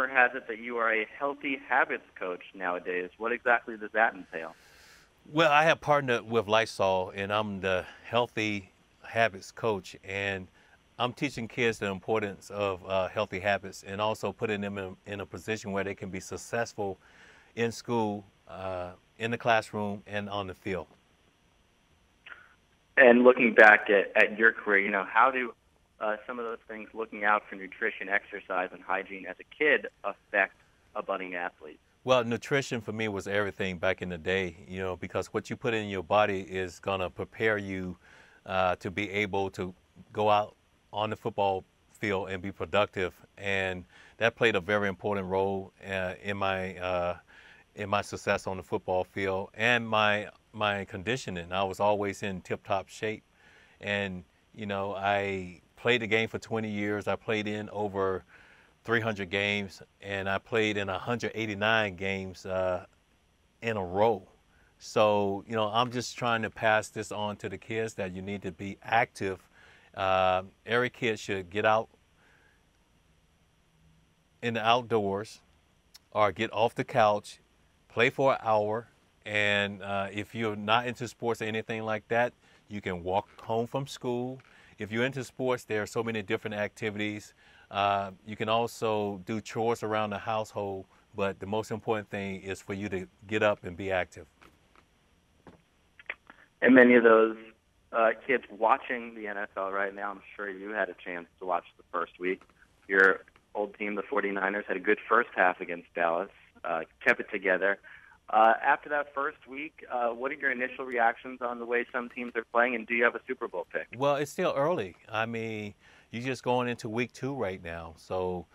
rumor has it that you are a healthy habits coach nowadays. What exactly does that entail? Well, I have partnered with Lysol, and I'm the healthy habits coach, and I'm teaching kids the importance of healthy habits, and also putting them in a position where they can be successful in school, in the classroom, and on the field. And looking back at your career, how do some of those things, looking out for nutrition, exercise, and hygiene as a kid, affect a budding athlete? Well, nutrition for me was everything back in the day, because what you put in your body is going to prepare you to be able to go out on the football field and be productive. And that played a very important role in my success on the football field and my conditioning. I was always in tip-top shape. And, I played the game for 20 years. I played in over 300 games, and I played in 189 games in a row. So, I'm just trying to pass this on to the kids that you need to be active. Every kid should get out in the outdoors or get off the couch, play for an hour, and if you're not into sports or anything like that, you can walk home from school. If you're into sports, there are so many different activities. You can also do chores around the household, but the most important thing is for you to get up and be active. And many of those kids watching the NFL right now, I'm sure you had a chance to watch the first week. Your old team, the 49ers, had a good first half against Dallas, kept it together. After that first week, what are your initial reactions on the way some teams are playing, and do you have a Super Bowl pick? Well, it's still early. I mean, you're just going into week 2 right now. So,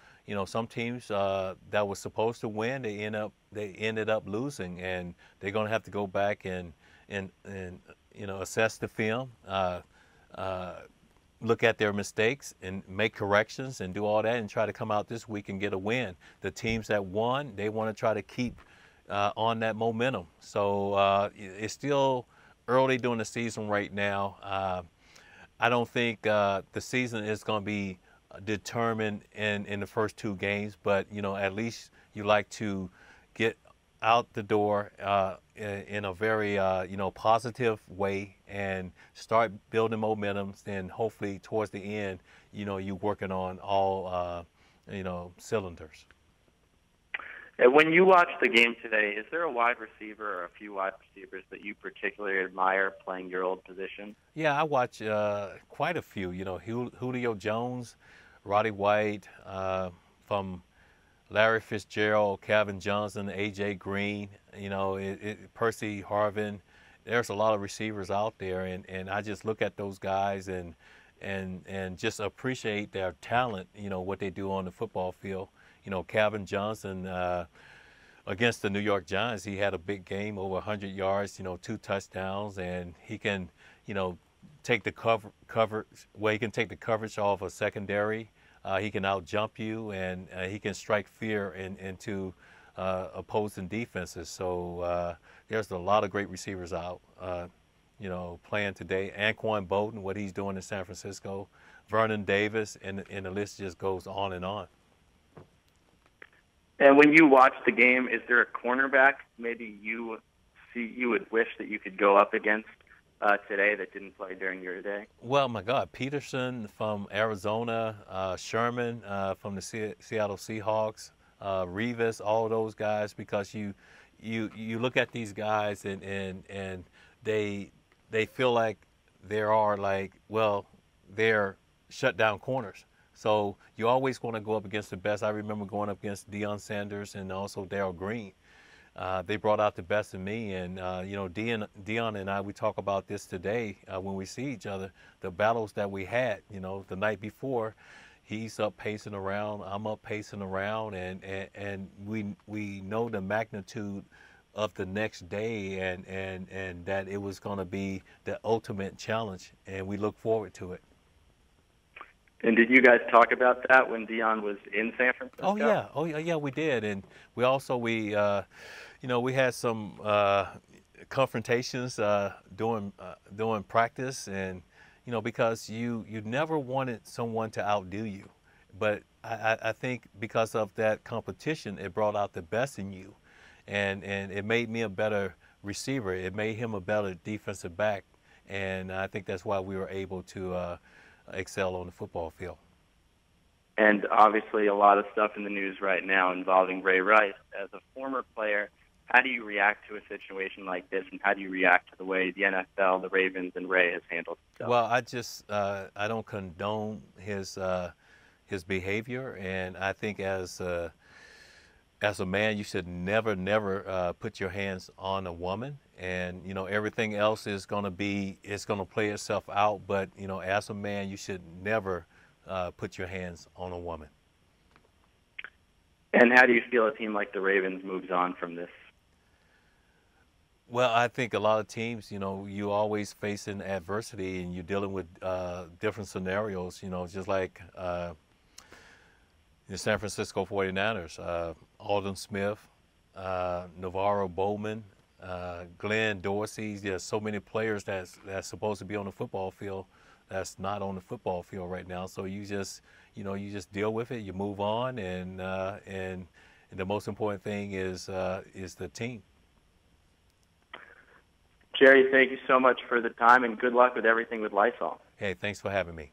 some teams that were supposed to win, they ended up losing, and they're going to have to go back and assess the film, look at their mistakes and make corrections and do all that and try to come out this week and get a win. The teams that won, they want to try to keep on that momentum. So it's still early during the season right now. I don't think the season is going to be determined in the first 2 games, but at least you like to get out the door in a very positive way and start building momentum. Then hopefully towards the end, you're working on all cylinders. And when you watch the game today, is there a wide receiver or a few wide receivers that you particularly admire playing your old position? Yeah, I watch quite a few. Julio Jones, Roddy White, from Larry Fitzgerald, Calvin Johnson, A.J. Green, Percy Harvin. There's a lot of receivers out there, and I just look at those guys and just appreciate their talent, what they do on the football field. Calvin Johnson against the New York Giants, he had a big game, over 100 yards, 2 touchdowns, and he can, take the coverage. Well, he can take the coverage off a secondary. He can out-jump you, and he can strike fear into opposing defenses. So there's a lot of great receivers out, playing today. Anquan Bolden, what he's doing in San Francisco, Vernon Davis, and the list just goes on and on. And when you watch the game, is there a cornerback maybe you would wish that you could go up against today that didn't play during your day? Well, my God, Peterson from Arizona, Sherman from the Seattle Seahawks, Revis, all of those guys, because you look at these guys and they feel like they're shut down corners. So you always want to go up against the best. I remember going up against Deion Sanders and also Darryl Green. They brought out the best in me, and Deion and I, we talk about this today when we see each other. The battles that we had, the night before, he's up pacing around, I'm up pacing around, and we know the magnitude of the next day, and that it was going to be the ultimate challenge, and we look forward to it. And did you guys talk about that when Deion was in San Francisco? Oh yeah, we did, and we also we had some confrontations during practice, and because you never wanted someone to outdo you, but I think because of that competition, it brought out the best in you, and it made me a better receiver. It made him a better defensive back, and I think that's why we were able to excel on the football field. And obviously a lot of stuff in the news right now involving Ray Rice. As a former player, how do you react to a situation like this, and how do you react to the way the NFL, the Ravens, and Ray has handled himself? Well, I just I don't condone his behavior, and I think as a man, you should never put your hands on a woman. And everything else is going to play itself out. But as a man, you should never put your hands on a woman. And how do you feel a team like the Ravens moves on from this? Well, I think a lot of teams, you always facing adversity and you're dealing with different scenarios, just like the San Francisco 49ers, Alden Smith, Navarro Bowman, Glenn Dorsey. There's so many players that's supposed to be on the football field that's not on the football field right now. So you just deal with it, you move on, and the most important thing is the team. Jerry, thank you so much for the time, and good luck with everything with Lysol. Hey, thanks for having me.